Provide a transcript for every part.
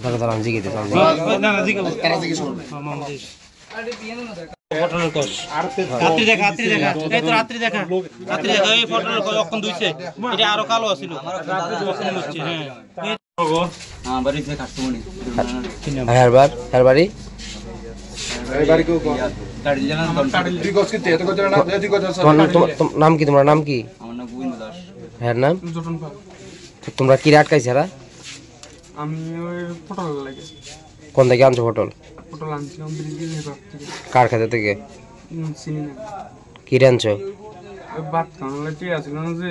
দাঁড়া দাঁড়া আমি জিজ্ঞেস আরো কালো আছিল নাম কি তোমার নাম কি হ্যাঁ নাম তোমরা কি আটকাইছে আমি ওই পটল লাগে কোন থেকে আনছো পটল পটল আনছিলাম ব্রিজের ভেতর থেকে কার খেতে থেকে চিনি না কি আনছো ওই ভাত খাওয়ানো লাগে আসছিল না যে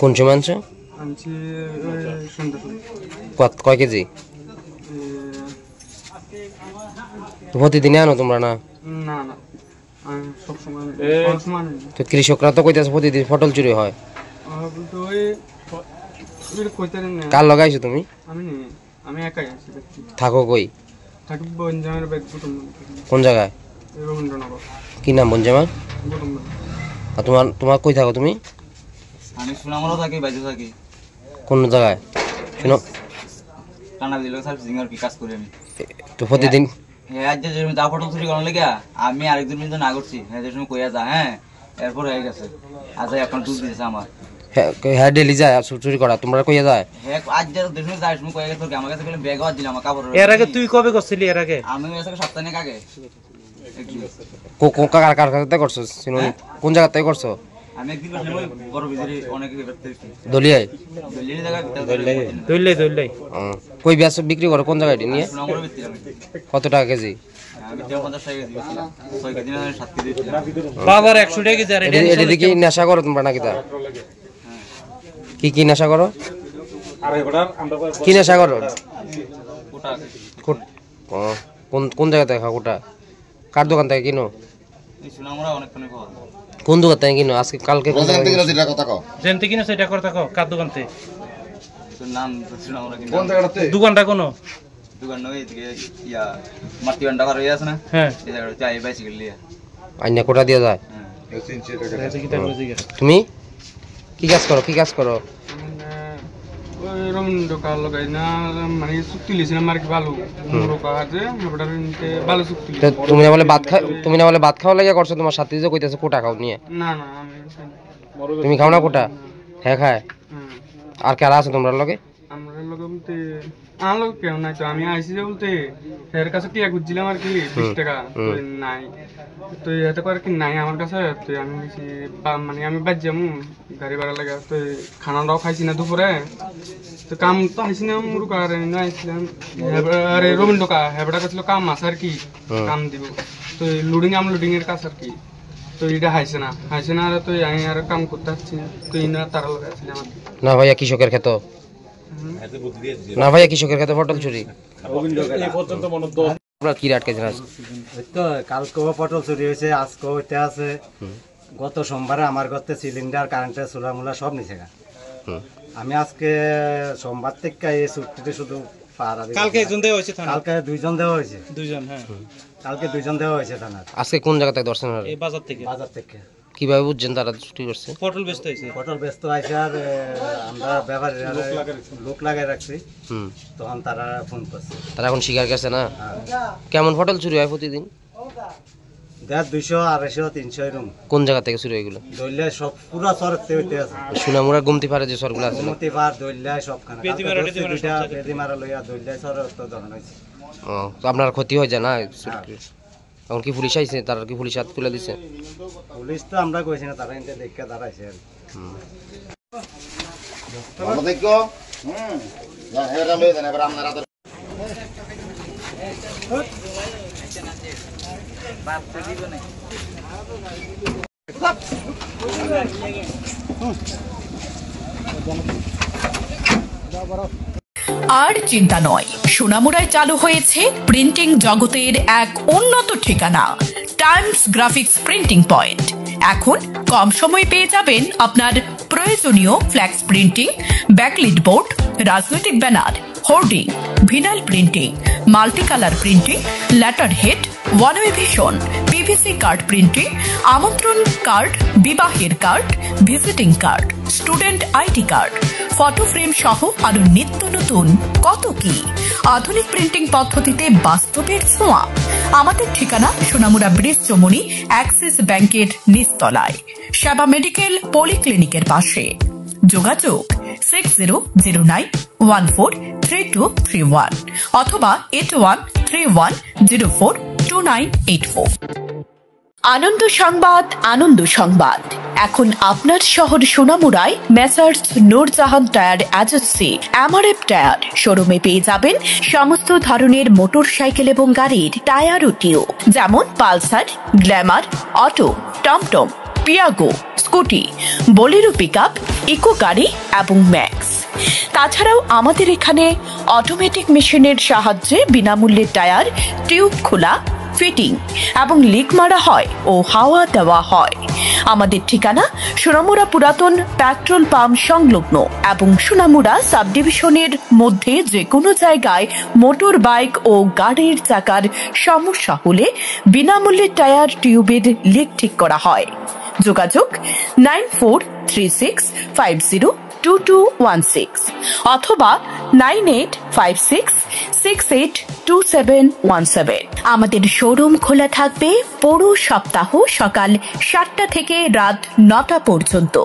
কোন সময় আনছো আনছি ওই সন্ধ্যা কয় কেজি প্রতিদিনই আনো তোমরা না না না সবসময় তো কৃষকরা তো কইতেছে প্রতিদিন পটল চুরি হয় কার লাগাইছো তুমি আমি একাই আছি থাকো কই থাকি বনজামের বেদ কুটুম কোন জায়গায় রবীন্দ্রনগর কি নাম বনজামা আর তোমার কই থাকো তুমি আমি সুনামরা থাকি বাইরে থাকি কোন জায়গায় শুনো কানা দিল সার্ভিস সিঙ্গার কি কাজ করি আমি তো প্রতিদিন হ্যাঁ আজ যে যা পটল চুরি করার লাগা আমি আরেকজন মিনিট না করছি হ্যাঁ যে সময় কইয়া যা হ্যাঁ এরপর হয়ে গেছে আজ এখন দুধ দিয়েছে আমার হ্যাঁ ডেলি যায় চুরি করা তোমরা কইয়া যায় হ্যাঁ আজ যে দেশে যাই সময় কইয়া গেছে আমার কাছে বলে ব্যাগ দিলাম আমার কাপড় এর আগে তুই কবে করছিলি এর আগে আমি এসে সপ্তাহে আগে কার কাছে করছো কোন জায়গা থেকে করছো আমি একদিন বড় বিজরি অনেক দলিয়ায় দইলাই কই ব্যাস বিক্রি করো কোন জায়গায় নিয়ে কত টাকা কেজি বাবার 100 টাকা কেজি আর এটা দেখি নেশা করো তোমরা নাকি তা কি নেশা করো কি নেশা করো কোন জায়গা থেকে খাও কোটা কার দোকান থেকে কিনো কোন দোকান থেকে কিনো আজকে কালকে জেনতে কিনো সেটা কথা কও কার দোকান থেকে নাম কোন জায়গাতে দোকানটা কোন দোকান নয় এদিকে ইয়া মাটি বান্ডা করা আছে না হ্যাঁ এই জায়গাটা চাই বাইসাইকেল লিয়া আইনা কোটা দিয়ে যায় তুমি কি কাজ করো ওই রবীন্দ্র কাল লাগাই না মানে চুক্তি লিছিলাম আর কি ভালো রোকা আছে ভালো চুক্তি তুমি না বলে ভাত খাওয়া লাগে করছো তোমার সাথে যে কইতেছে কোটা খাও নিয়ে না না আমি তুমি খাও না কোটা হ্যাঁ খায় আর কারা আছে তোমরা লগে আমরা লগে বলতে আমার লগে কেউ নাই তো আমি আইসি যে বলতে এর কাছে টিয়া খুঁজছিলাম আর কি 20 টাকা নাই তো এত করে কি নাই আমার কাছে তো আমি মানে আমি বাদ যাবো গাড়ি ভাড়া লাগে তো খানাটাও খাইছি না দুপুরে তো কাম তো আইসি না মুরুক আর আইছিলাম আরে রবীন্দ্র কা হেবড়া কাছিল কাম আছে আর কি কাম দিব তো লোডিং এর কাজ আর কি তো এটা হাইছে না আর তো আমি আর কাম করতে পারছি তো ইনা তারা লাগাইছিল আমার না ভাইয়া কৃষকের ক্ষেত পটল চুরি কি আটকাইছেন তো কালকে পটল চুরি হয়েছে আজকে হইতে আছে গত সোমবারে আমার ঘরতে সিলিন্ডার কারেন্টের চুলা মুলা সব নিচে গা আমি আজকে সোমবার থেকে এই চুক্তিতে শুধু কালকে কালকে দুইজন দেওয়া হয়েছে কালকে দুইজন দেওয়া হয়েছে থানার আজকে কোন জায়গা থেকে দর্শন বাজার থেকে কিভাবে বুঝছেন তারা ছুটি করছে পটল ব্যস্ত হয়েছে আর আমরা ব্যবহার লোক লাগাই রাখছি তখন তারা ফোন করছে তারা এখন শিকার গেছে না কেমন পটল চুরি হয় প্রতিদিন 200 250 300 এরকম কোন জায়গা থেকে চুরি হইগুলো দইলে সব পুরো সরতে হইতে আছে সুনামুরা গুমতি পারে যে সরগুলো আছে গুমতি পার দইলে সব খানা পেদিমারা লইয়া দইলে সর তো ধরন হইছে তো আপনার ক্ষতি হয়ে যায় না এখন কি পুলিশ আইছে তারা কি পুলিশ হাত তুলে দিছে পুলিশ তো আমরা কইছি না তারা ইনতে দেখে দাঁড়াইছে আর ভালো দেখো যা হেরা লই দেন এবার আপনারা তো বাপ তো দিব না আর চিন্তা নয়, সোনামুড়ায় চালু হয়েছে প্রিন্টিং জগতের এক উন্নত ঠিকানা, টাইমস গ্রাফিক্স প্রিন্টিং পয়েন্ট। এখন কম সময়ে পেয়ে যাবেন আপনার প্রয়োজনীয় ফ্ল্যাক্স প্রিন্টিং, ব্যাকলিট বোর্ড, রাজনৈতিক banner, hoarding, vinyl printing, multi colour printing, letter head, one way vision, PVC card printing, আমন্ত্রণ কার্ড, বিবাহের card, visiting card, student ID card, photo frame সহ আরো নিত্য নতুন কত কি আধুনিক প্রিন্টিং পদ্ধতিতে বাস্তবের ছোঁয়া। আমাদের ঠিকানা সোনামুড়া ব্রিজ চমুনি অ্যাক্সিস ব্যাংকের নিচতলায়, সেবা মেডিকেল পলিক্লিনিকের পাশে। যোগাযোগ 6009143231 অথবা 8131042984। আনন্দ সংবাদ, আনন্দ সংবাদ। এখন আপনার শহর সোনামুড়ায় messrs Nurjahan tyre agency MRF tyre শোরুমে পেয়ে যাবেন সমস্ত ধরনের মোটরসাইকেল এবং গাড়ির টায়ার ও টিউব, যেমন পালসার, গ্ল্যামার, অটো, টমটম, Piaggio, scooty, Bolero pickup, Eeco গাড়ি এবং ম্যাক্স। তাছাড়াও আমাদের এখানে অটোমেটিক মেশিনের সাহায্যে বিনামূল্যে টায়ার টিউব খোলা, ফিটিং এবং লিক মারা হয় ও হাওয়া দেওয়া হয়। আমাদের ঠিকানা সোনামুড়া পুরাতন পেট্রোল পাম্প সংলগ্ন এবং সোনামুড়া সাব ডিভিশনের মধ্যে যে কোনো জায়গায় মোটর বাইক ও গাড়ির চাকার সমস্যা হলে বিনামূল্যে টায়ার টিউবের লিক ঠিক করা হয়। যোগাযোগ 9436502216 অথবা 9856682717। আমাদের শোরুম খোলা থাকবে পুরো সপ্তাহ সকাল 7টা থেকে রাত 9টা পর্যন্ত।